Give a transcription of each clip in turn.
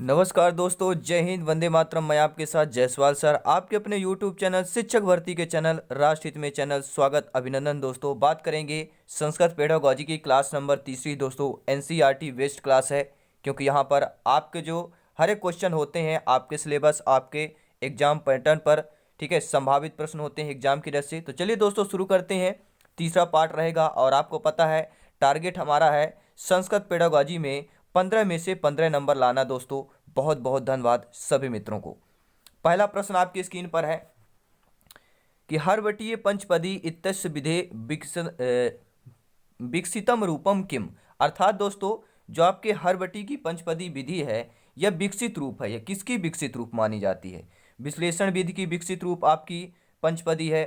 नमस्कार दोस्तों, जय हिंद, वंदे मातरम। मैं आपके साथ जायसवाल सर, आपके अपने यूट्यूब चैनल शिक्षक भर्ती के चैनल राष्ट्रहित में चैनल स्वागत अभिनंदन। दोस्तों बात करेंगे संस्कृत पेडागोजी की क्लास नंबर तीसरी। दोस्तों एनसीईआरटी बेस्ड क्लास है, क्योंकि यहाँ पर आपके जो हर एक क्वेश्चन होते हैं आपके सिलेबस, आपके एग्जाम पैटर्न पर, ठीक है, संभावित प्रश्न होते हैं एग्जाम की दृष्टि से। तो चलिए दोस्तों शुरू करते हैं। तीसरा पार्ट रहेगा और आपको पता है टारगेट हमारा है संस्कृत पेडागोजी में 15 में से 15 नंबर लाना। दोस्तों बहुत बहुत धन्यवाद सभी मित्रों को। पहला प्रश्न आपकी स्क्रीन पर है कि हर्वटीय पंचपदी इत्यस्य विधे विकसितम रूपम किम। अर्थात दोस्तों जो आपके हर्वटी की पंचपदी विधि है यह विकसित रूप है, यह किसकी विकसित रूप मानी जाती है? विश्लेषण विधि की विकसित रूप आपकी पंचपदी है,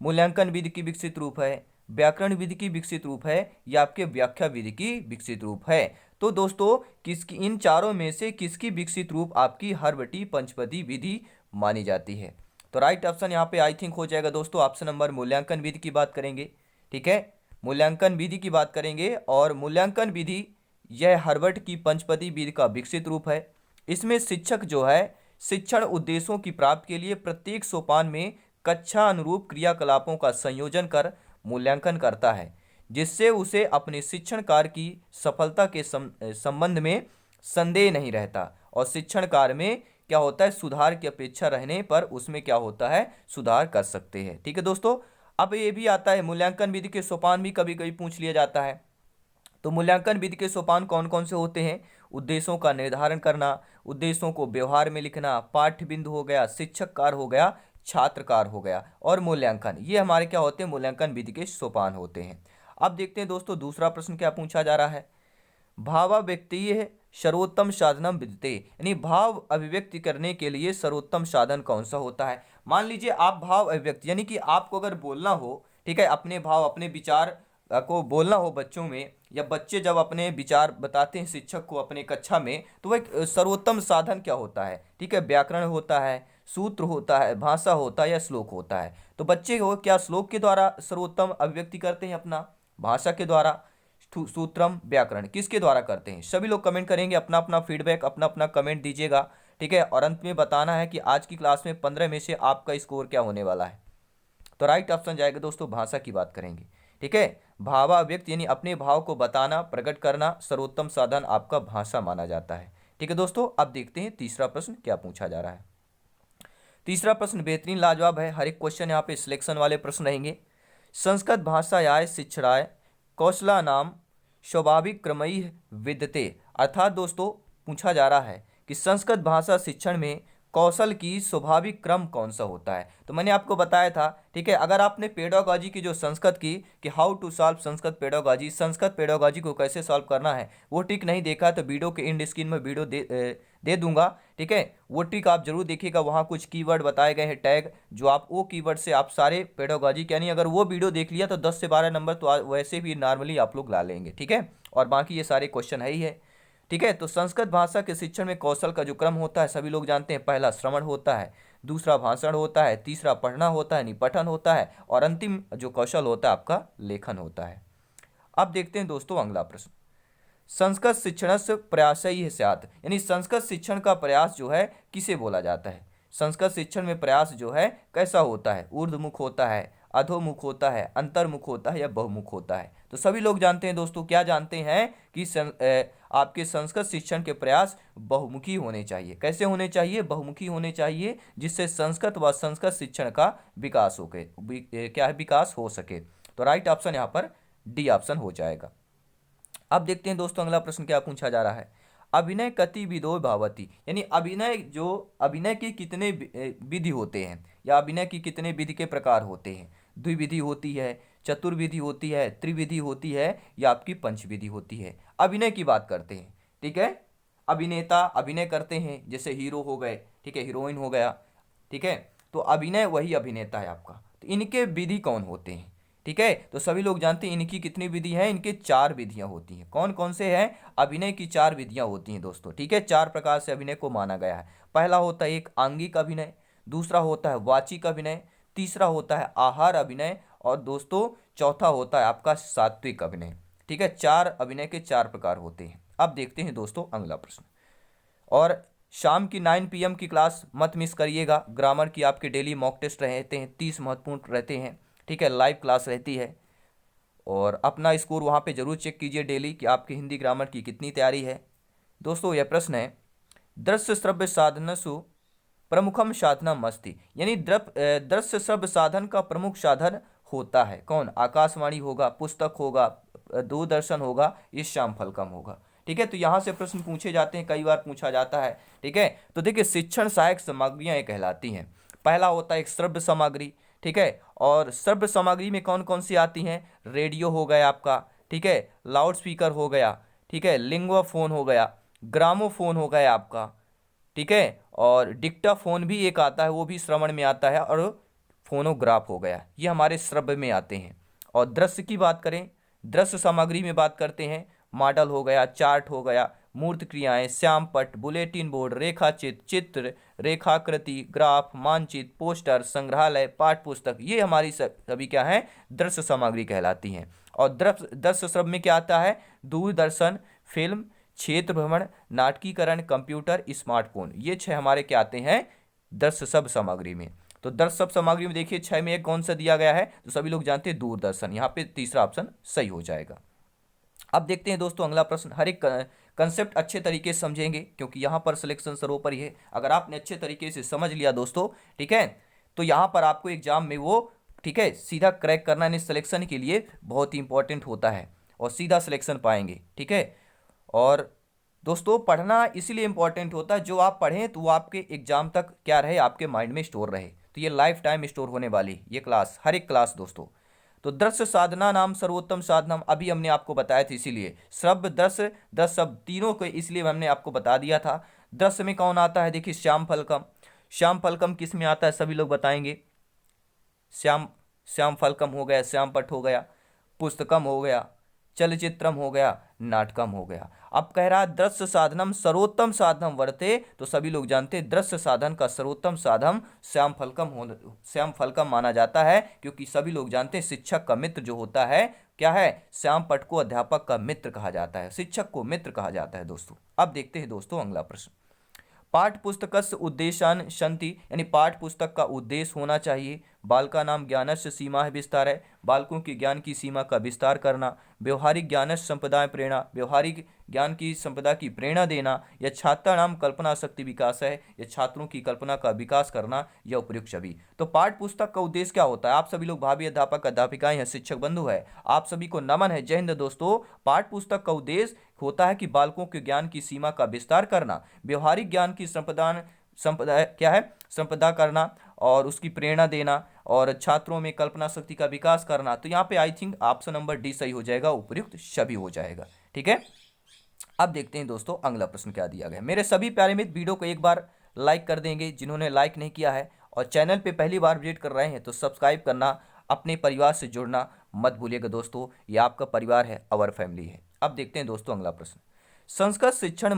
मूल्यांकन विधि की विकसित रूप है, व्याकरण विधि की विकसित रूप है, या आपके व्याख्या विधि की विकसित रूप है? तो दोस्तों किसकी, इन चारों में से किसकी विकसित रूप आपकी हर्वटी पंचपदी विधि मानी जाती है? तो राइट ऑप्शन यहाँ पे आई थिंक हो जाएगा दोस्तों ऑप्शन नंबर मूल्यांकन विधि की बात करेंगे। ठीक है, मूल्यांकन विधि की बात करेंगे और मूल्यांकन विधि यह हर्वर्ट की पंचपदी विधि का विकसित रूप है। इसमें शिक्षक जो है शिक्षण उद्देश्यों की प्राप्ति के लिए प्रत्येक सोपान में कक्षा अनुरूप क्रियाकलापों का संयोजन कर मूल्यांकन करता है, जिससे उसे अपने शिक्षण कार्य की सफलता के संबंध में संदेह नहीं रहता और शिक्षण कार्य में क्या होता है, सुधार की अपेक्षा रहने पर उसमें क्या होता है, सुधार कर सकते हैं। ठीक है दोस्तों, अब ये भी आता है मूल्यांकन विधि के सोपान भी कभी कभी पूछ लिया जाता है। तो मूल्यांकन विधि के सोपान कौन कौन से होते हैं? उद्देश्यों का निर्धारण करना, उद्देश्यों को व्यवहार में लिखना, पाठ्य बिंदु हो गया, शिक्षक कार्य हो गया, छात्र कार्य हो गया और मूल्यांकन, ये हमारे क्या होते हैं, मूल्यांकन विधि के सोपान होते हैं। अब देखते हैं दोस्तों दूसरा प्रश्न क्या पूछा जा रहा है। भावाव्यक्तीय सर्वोत्तम साधनम विद्यते, यानी भाव अभिव्यक्ति करने के लिए सर्वोत्तम साधन कौन सा होता है? मान लीजिए आप भाव अभिव्यक्ति, यानी कि आपको अगर बोलना हो, ठीक है, अपने भाव अपने विचार को बोलना हो बच्चों में, या बच्चे जब अपने विचार बताते हैं शिक्षक को अपने कक्षा में, तो वह एक सर्वोत्तम साधन क्या होता है? ठीक है, व्याकरण होता है, सूत्र होता है, भाषा होता है या श्लोक होता है? तो बच्चे हो क्या श्लोक के द्वारा सर्वोत्तम अभिव्यक्ति करते हैं अपना, भाषा के द्वारा, सूत्रम, व्याकरण किसके द्वारा करते हैं? सभी लोग कमेंट करेंगे, अपना अपना फीडबैक, अपना अपना कमेंट दीजिएगा। ठीक है, और अंत में बताना है कि आज की क्लास में 15 में से आपका स्कोर क्या होने वाला है। तो राइट ऑप्शन जाएगा दोस्तों, भाषा की बात करेंगे। ठीक है, भावाव्यक्त यानी अपने भाव को बताना, प्रकट करना, सर्वोत्तम साधन आपका भाषा माना जाता है। ठीक है दोस्तों, अब देखते हैं तीसरा प्रश्न क्या पूछा जा रहा है। तीसरा प्रश्न बेहतरीन लाजवाब है, हर एक क्वेश्चन यहाँ पे सिलेक्शन वाले प्रश्न रहेंगे। संस्कृत भाषायाः शिक्षणाय कौशला नाम स्वाभाविक क्रमैः विद्यते। अर्थात दोस्तों पूछा जा रहा है कि संस्कृत भाषा शिक्षण में कौशल की स्वाभाविक क्रम कौन सा होता है? तो मैंने आपको बताया था, ठीक है, अगर आपने पेडागोजी की जो संस्कृत की कि how to solve Sanskrit pedagogy, Sanskrit pedagogy को कैसे सॉल्व करना है, वो ट्रिक नहीं देखा तो वीडियो के एंड स्क्रीन में वीडियो दे दूंगा। ठीक है, वो ट्रिक आप जरूर देखिएगा, वहाँ कुछ कीवर्ड बताए गए हैं, टैग, जो आप वो कीवर्ड से आप सारे पेडागोजी यानी अगर वो वीडियो देख लिया तो 10 से 12 नंबर तो वैसे भी नॉर्मली आप लोग ला लेंगे। ठीक है, और बाकी ये सारे क्वेश्चन है ही है। ठीक है, तो संस्कृत भाषा के शिक्षण में कौशल का जो क्रम होता है सभी लोग जानते हैं, पहला श्रवण होता है, दूसरा भाषण होता है, तीसरा पढ़ना होता है, पठन होता है, और अंतिम जो कौशल होता है आपका लेखन होता है। अब देखते हैं दोस्तों अगला प्रश्न। संस्कृत शिक्षण से प्रयास ही स्यात्, यानी संस्कृत शिक्षण का प्रयास जो है किसे बोला जाता है? संस्कृत शिक्षण में प्रयास जो है कैसा होता है? ऊर्ध्वमुख होता है, अधोमुख होता है, अंतर्मुख होता है या बहुमुख होता है? तो सभी लोग जानते हैं दोस्तों, क्या जानते हैं कि आपके संस्कृत शिक्षण के प्रयास बहुमुखी होने चाहिए। कैसे होने चाहिए? बहुमुखी होने चाहिए, जिससे संस्कृत व संस्कृत शिक्षण का विकास हो क्या है, विकास हो सके। तो राइट ऑप्शन यहाँ पर डी ऑप्शन हो जाएगा। अब देखते हैं दोस्तों अगला प्रश्न क्या पूछा जा रहा है। अभिनय कति विधो भवति, यानी अभिनय के कितने विधि होते हैं, या अभिनय की कितने विधि के प्रकार होते हैं? द्विविधि होती है, चतुर्विधि होती है, त्रिविधि होती है, या आपकी पंचविधि होती है? अभिनय की बात करते हैं। ठीक है, अभिनेता अभिनय करते हैं, जैसे हीरो हो गए, ठीक है, हीरोइन हो गया। ठीक है, तो अभिनय वही अभिनेता है आपका। तो इनके विधि कौन होते हैं? ठीक है, तो सभी लोग जानते हैं इनकी कितनी विधि है, इनके 4 विधियां होती हैं। कौन कौन से हैं? अभिनय की 4 विधियां होती हैं दोस्तों। ठीक है, 4 प्रकार से अभिनय को माना गया है। पहला होता है एक आंगिक अभिनय, दूसरा होता है वाचिक अभिनय, तीसरा होता है आहार अभिनय, और दोस्तों चौथा होता है आपका सात्विक अभिनय। ठीक है, 4 अभिनय के 4 प्रकार होते हैं। अब देखते हैं दोस्तों अगला प्रश्न। और शाम की 9 PM की क्लास मत मिस करिएगा। ग्रामर की आपके डेली मॉक टेस्ट रहते हैं, 30 महत्वपूर्ण रहते हैं, ठीक है, लाइव क्लास रहती है। और अपना स्कोर वहाँ पे जरूर चेक कीजिए डेली कि आपकी हिंदी ग्रामर की कितनी तैयारी है। दोस्तों यह प्रश्न है, दृश्य श्रव्य साधनसु प्रमुखम साधनम अस्ति, यानी दृश्य श्रव्य साधन का प्रमुख साधन होता है कौन? आकाशवाणी होगा, पुस्तक होगा, दूरदर्शन होगा, ये श्याम फलकम होगा। ठीक है, तो यहाँ से प्रश्न पूछे जाते हैं, कई बार पूछा जाता है। ठीक है, तो देखिए शिक्षण सहायक सामग्रियाँ ये कहलाती हैं। पहला होता है एक श्रव्य सामग्री, ठीक है, और श्रव्य सामग्री में कौन कौन सी आती हैं? रेडियो हो गया आपका, ठीक है, लाउड स्पीकर हो गया, ठीक है, लिंगुआ फोन हो गया, ग्रामोफोन हो गया आपका, ठीक है, और डिक्टाफोन भी एक आता है, वो भी श्रवण में आता है, और फोनोग्राफ हो गया, ये हमारे श्रव्य में आते हैं। और दृश्य की बात करें, दृश्य सामग्री में बात करते हैं, मॉडल हो गया, चार्ट हो गया, मूर्त क्रियाएं, श्यामपट, बुलेटिन बोर्ड, रेखाचित्र, चित्र, रेखाकृति, ग्राफ, मानचित्र, पोस्टर, संग्रहालय, पाठ पुस्तक, ये हमारी सभी क्या है? दृश्य सामग्री कहलाती हैं। और दृश्य श्रव्य में क्या आता है? दूरदर्शन, फिल्म, क्षेत्र भ्रमण, नाटकीकरण, कंप्यूटर, स्मार्टफोन, ये 6 हमारे क्या आते हैं? दृश्य शब्द सामग्री में। तो दृश्य शब्द सामग्री में देखिए 6 में एक कौन सा दिया गया है? तो सभी लोग जानते हैं दूरदर्शन, यहाँ पे तीसरा ऑप्शन सही हो जाएगा। अब देखते हैं दोस्तों अगला प्रश्न। हर एक कंसेप्ट अच्छे तरीके से समझेंगे क्योंकि यहाँ पर सिलेक्शन सर्वोपरि है। अगर आपने अच्छे तरीके से समझ लिया दोस्तों, ठीक है, तो यहाँ पर आपको एग्जाम में वो, ठीक है, सीधा क्रैक करना यानी सिलेक्शन के लिए बहुत ही इंपॉर्टेंट होता है और सीधा सिलेक्शन पाएंगे। ठीक है, और दोस्तों पढ़ना इसीलिए इंपॉर्टेंट होता है, जो आप पढ़ें तो वो आपके एग्जाम तक क्या रहे, आपके माइंड में स्टोर रहे। तो ये लाइफ टाइम स्टोर होने वाली ये क्लास, हर एक क्लास दोस्तों। तो दृश्य साधना नाम सर्वोत्तम साधनम, अभी हमने आपको बताया था, इसीलिए श्रव्य, दृश्य, दृश्य शब्द तीनों को इसलिए हमने आपको बता दिया था। दृश्य में कौन आता है? देखिए श्याम फलकम। श्याम फलकम किस में आता है? सभी लोग बताएंगे। श्याम फलकम हो गया, श्यामपट हो गया, पुस्तकम हो गया, चलचित्रम हो गया, नाटकम हो गया। अब कह रहा है दृश्य साधनम सर्वोत्तम साधनम वर्ते, तो सभी लोग जानते हैं दृश्य साधन का सर्वोत्तम साधन श्याम फलकम माना जाता है, क्योंकि सभी लोग जानते हैं शिक्षक का मित्र जो होता है क्या है? श्यामपट को अध्यापक का मित्र कहा जाता है, शिक्षक को मित्र कहा जाता है दोस्तों। अब देखते हैं दोस्तों अगला प्रश्न। पाठ पुस्तकस्य उद्देशान संति, यानी पाठ पुस्तक का उद्देश्य होना चाहिए। बालका नाम ज्ञानस्य सीमा है विस्तार है, बालकों की ज्ञान की सीमा का विस्तार करना। व्यवहारिक ज्ञानस्य संपदा प्रेरणा, व्यवहारिक ज्ञान की संपदा की प्रेरणा देना। या छात्र नाम कल्पना शक्ति विकास है, या छात्रों की कल्पना का विकास करना, या उपयुक्त सभी। तो पाठ पुस्तक का उद्देश्य क्या होता है? आप सभी लोग भावी अध्यापक अध्यापिकाएं हैं, शिक्षक बंधु है, आप सभी को नमन है, जय हिंद दोस्तों। पाठ पुस्तक का उद्देश्य होता है कि बालकों के ज्ञान की सीमा का विस्तार करना, व्यवहारिक ज्ञान की संपदा क्या है? संपदा करना, और उसकी प्रेरणा देना, और छात्रों में कल्पना शक्ति का विकास करना। तो यहाँ पे I think option number D सही हो जाएगा, उपयुक्त सभी हो जाएगा। ठीक है, अब देखते हैं दोस्तों अगला प्रश्न क्या दिया गया। मेरे सभी प्यारे मित्र वीडियो को एक बार लाइक कर देंगे, जिन्होंने लाइक नहीं किया है, और चैनल पे पहली बार विजिट कर रहे हैं तो सब्सक्राइब करना, अपने परिवार से जुड़ना मत भूलिएगा दोस्तों, ये आपका परिवार है, अवर फैमिली है। अब देखते हैं दोस्तों अगला प्रश्न। संस्कृत शिक्षण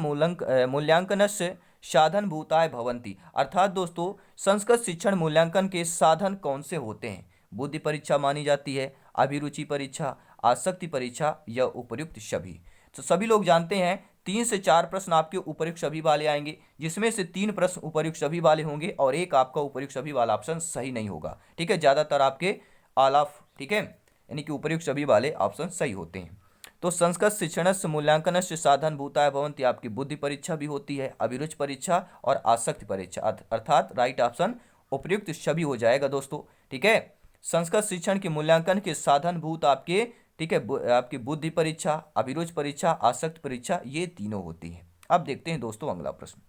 मूल्यांकनस्य साधन भूताय भवंती, अर्थात दोस्तों संस्कृत शिक्षण मूल्यांकन के साधन कौन से होते हैं? बुद्धि परीक्षा मानी जाती है, अभिरुचि परीक्षा, आसक्ति परीक्षा, या उपयुक्त सभी। तो सभी लोग जानते हैं 3 से 4 प्रश्न आपके उपयुक्त सभी वाले आएंगे, जिसमें से 3 प्रश्न उपयुक्त सभी वाले होंगे और एक आपका उपयुक्त सभी वाला ऑप्शन सही नहीं होगा। ठीक है, ज्यादातर आपके ऑल ऑफ, ठीक है, यानी कि उपयुक्त सभी वाले ऑप्शन सही होते हैं। तो संस्कृत शिक्षणस्य मूल्यांकनस्य साधन भूताय भवन्ति, आपकी बुद्धि परीक्षा भी होती है, अभिरुचि परीक्षा और आसक्ति परीक्षा, अर्थात राइट ऑप्शन उपयुक्त सभी हो जाएगा दोस्तों। ठीक है, संस्कृत शिक्षण के मूल्यांकन के साधन भूत आपके, ठीक है, आपकी बुद्धि परीक्षा, अभिरुचि परीक्षा, आसक्ति परीक्षा, ये तीनों होती हैं। अब देखते हैं दोस्तों अगला प्रश्न।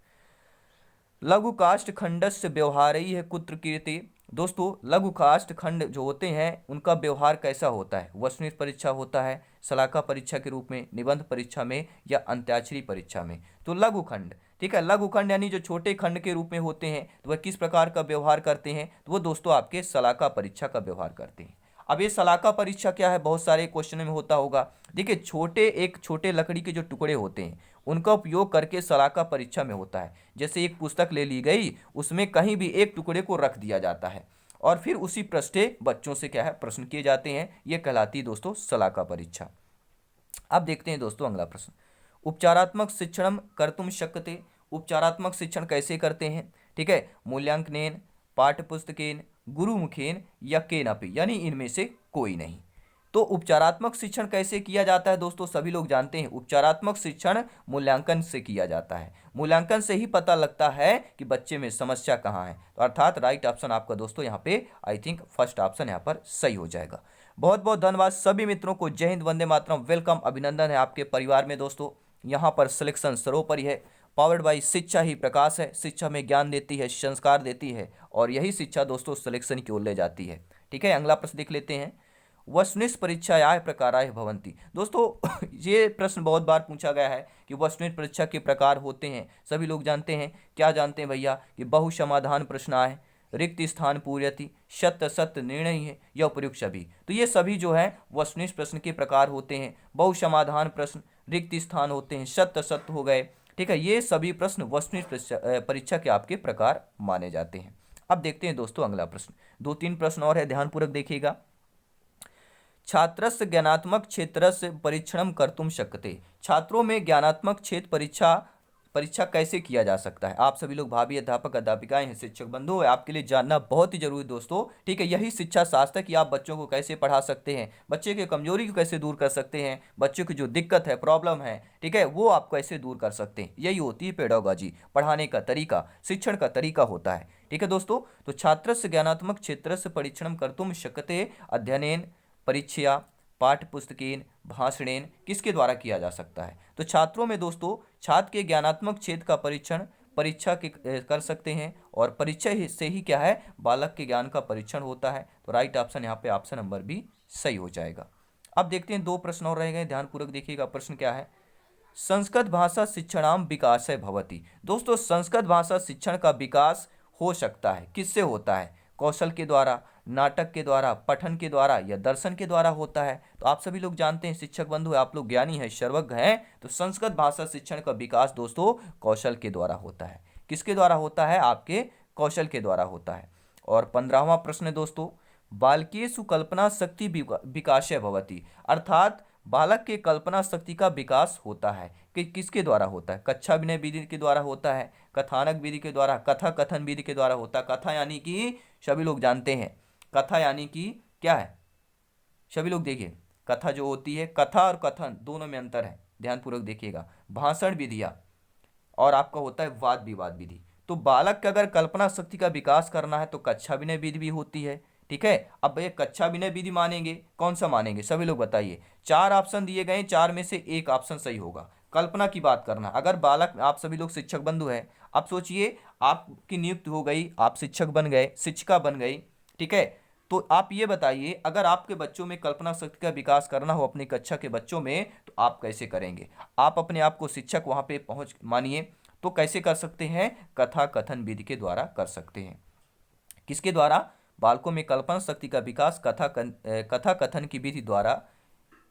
लघु काष्ठ खंडस्य व्यवहारई है कुत्र कीर्ति, दोस्तों लघु काष्ठ खंड जो होते हैं उनका व्यवहार कैसा होता है? वस्तुनिष्ठ परीक्षा होता है, शलाका परीक्षा के रूप में, निबंध परीक्षा में, या अंत्याक्षरी परीक्षा में। तो लघु खंड, ठीक है, लघु खंड यानी जो छोटे खंड के रूप में होते हैं, तो वह किस प्रकार का व्यवहार करते हैं? तो वो दोस्तों आपके शलाका परीक्षा का व्यवहार करते हैं। अब ये शलाका परीक्षा क्या है? बहुत सारे क्वेश्चन में होता होगा। देखिए छोटे लकड़ी के जो टुकड़े होते हैं उनका उपयोग करके शलाका परीक्षा में होता है। जैसे एक पुस्तक ले ली गई, उसमें कहीं भी एक टुकड़े को रख दिया जाता है और फिर उसी पृष्ठे बच्चों से क्या है प्रश्न किए जाते हैं। ये कहलाती है दोस्तों शलाका परीक्षा। अब देखते हैं दोस्तों अगला प्रश्न। उपचारात्मक शिक्षणम कर्तुम शक्यते, उपचारात्मक शिक्षण कैसे करते हैं, ठीक है, मूल्यांकनेन, पाठ्यपुस्तकेन, गुरुमुखेन या केनापि, यानी इनमें से कोई नहीं। तो उपचारात्मक शिक्षण कैसे किया जाता है दोस्तों, सभी लोग जानते हैं उपचारात्मक शिक्षण मूल्यांकन से किया जाता है। मूल्यांकन से ही पता लगता है कि बच्चे में समस्या कहाँ है। तो अर्थात राइट ऑप्शन आपका दोस्तों यहाँ पे आई थिंक फर्स्ट ऑप्शन यहाँ पर सही हो जाएगा। बहुत बहुत धन्यवाद सभी मित्रों को। जय हिंद, वंदे मातरम, वेलकम, अभिनंदन है आपके परिवार में दोस्तों। यहाँ पर सिलेक्शन सर्वोपरि है, पावर्ड बाई शिक्षा ही प्रकाश है। शिक्षा में ज्ञान देती है, संस्कार देती है, और यही शिक्षा दोस्तों सिलेक्शन की ओर ले जाती है। ठीक है, अगला प्रश्न देख लेते हैं। वस्तुनिष्ठ परीक्षायाः प्रकाराः भवन्ति। दोस्तों ये प्रश्न बहुत बार पूछा गया है कि वस्तुनिष्ठ परीक्षा के प्रकार होते हैं। सभी लोग जानते हैं, क्या जानते हैं भैया, कि बहु समाधान प्रश्न आए, रिक्त स्थान पूर्यति, सत्य सत्य निर्णय है या उपयुक्त सभी। तो ये सभी जो है वस्तुनिष्ठ प्रश्न के प्रकार होते हैं। बहु समाधान प्रश्न, रिक्त स्थान होते हैं, सत्य सत्य हो गए, ठीक है, ये सभी प्रश्न वस्तुनिष्ठ परीक्षा के आपके प्रकार माने जाते हैं। अब देखते हैं दोस्तों अगला प्रश्न। 2-3 प्रश्न और है, ध्यानपूर्वक देखिएगा। छात्रस्य ज्ञानात्मक क्षेत्रस्य परीक्षणम कर्तुम शक्यते। छात्रों में ज्ञानात्मक क्षेत्र परीक्षा कैसे किया जा सकता है। आप सभी लोग भावी अध्यापक अध्यापिकाएं हैं, शिक्षक बंधु है, आपके लिए जानना बहुत ही जरूरी दोस्तों। ठीक है, यही शिक्षा शास्त्र कि आप बच्चों को कैसे पढ़ा सकते हैं, बच्चे की कमजोरी को कैसे दूर कर सकते हैं, बच्चों की जो दिक्कत है, प्रॉब्लम है, ठीक है, वो आप कैसे दूर कर सकते हैं। यही होती है पेडागोजी, पढ़ाने का तरीका, शिक्षण का तरीका होता है। ठीक है दोस्तों, तो छात्रस्य ज्ञानात्मक क्षेत्रस्य परीक्षणम कर्तुम शक्यते अध्ययनेन, परीक्षा, पाठ्यपुस्तकेन, भाषणेन, किसके द्वारा किया जा सकता है। तो छात्रों में दोस्तों छात्र के ज्ञानात्मक क्षेत्र का परीक्षण परीक्षा के कर सकते हैं, और परीक्षा से ही क्या है, बालक के ज्ञान का परीक्षण होता है। तो राइट ऑप्शन यहाँ पे ऑप्शन नंबर बी सही हो जाएगा। अब देखते हैं 2 प्रश्न और रह गए, ध्यानपूर्वक देखिएगा। प्रश्न क्या है, संस्कृत भाषा शिक्षणाम विकासः भवति। दोस्तों संस्कृत भाषा शिक्षण का विकास हो सकता है, किससे होता है, कौशल के द्वारा, नाटक के द्वारा, पठन के द्वारा या दर्शन के द्वारा होता है। तो आप सभी लोग जानते हैं, शिक्षक बंधु आप लोग ज्ञानी हैं, सर्वज्ञ हैं, तो संस्कृत भाषा शिक्षण का विकास दोस्तों कौशल के द्वारा होता है। किसके द्वारा होता है, आपके कौशल के द्वारा होता है। और 15वां प्रश्न है दोस्तों, बालकेषु कल्पना शक्ति विकासः भवति। अर्थात बालक के कल्पना शक्ति का विकास होता है कि किसके द्वारा होता है, कक्षा विनय विधि के द्वारा होता है, कथानक विधि के द्वारा, कथा कथन विधि के द्वारा होता है। कथा यानी कि सभी लोग जानते हैं, कथा यानी कि क्या है, सभी लोग देखिए, कथा जो होती है, कथा और कथन दोनों में अंतर है, ध्यानपूर्वक देखिएगा। भाषण विधियाँ और आपका होता है वाद विवाद विधि। तो बालक का अगर कल्पना शक्ति का विकास करना है तो कक्षा विनय विधि भी होती है। ठीक है, अब ये कक्षा विनय विधि मानेंगे, कौन सा मानेंगे, सभी लोग बताइए। 4 ऑप्शन दिए गए, 4 में से एक ऑप्शन सही होगा। कल्पना की बात करना, अगर बालक, आप सभी लोग शिक्षक बंधु हैं, आप सोचिए आपकी नियुक्ति हो गई, आप शिक्षक बन गए, शिक्षिका बन गई, ठीक है, तो आप ये बताइए अगर आपके बच्चों में कल्पना शक्ति का विकास करना हो अपनी कक्षा के बच्चों में, तो आप कैसे करेंगे। आप अपने आप को शिक्षक वहां पे पहुंच मानिए, तो कैसे कर सकते हैं, कथा कथन विधि के द्वारा कर सकते हैं। किसके द्वारा, बालकों में कल्पना शक्ति का विकास कथा कथन की विधि द्वारा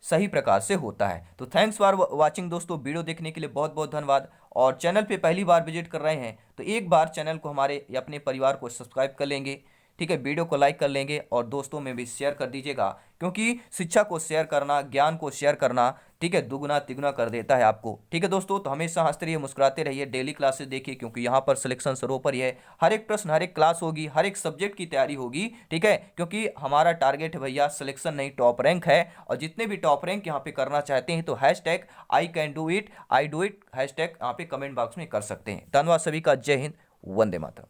सही प्रकार से होता है। तो थैंक्स फॉर वाचिंग दोस्तों, वीडियो देखने के लिए बहुत बहुत धन्यवाद। और चैनल पे पहली बार विजिट कर रहे हैं तो एक बार चैनल को हमारे या अपने परिवार को सब्सक्राइब कर लेंगे, ठीक है, वीडियो को लाइक कर लेंगे और दोस्तों में भी शेयर कर दीजिएगा, क्योंकि शिक्षा को शेयर करना, ज्ञान को शेयर करना, ठीक है, दुगुना तिगुना कर देता है आपको। ठीक है दोस्तों, तो हमेशा हंसते रहिए, मुस्कुराते रहिए, डेली क्लासेस देखिए, क्योंकि यहाँ पर सिलेक्शन सर्वोपरि है। हर एक प्रश्न, हर एक क्लास होगी, हर एक सब्जेक्ट की तैयारी होगी, ठीक है, क्योंकि हमारा टारगेट है भैया सिलेक्शन नहीं, टॉप रैंक है। और जितने भी टॉप रैंक यहाँ पे करना चाहते हैं तो hashtag I can do it, I do it hashtag यहाँ पे कमेंट बॉक्स में कर सकते हैं। धन्यवाद सभी का, जय हिंद, वंदे मातरम।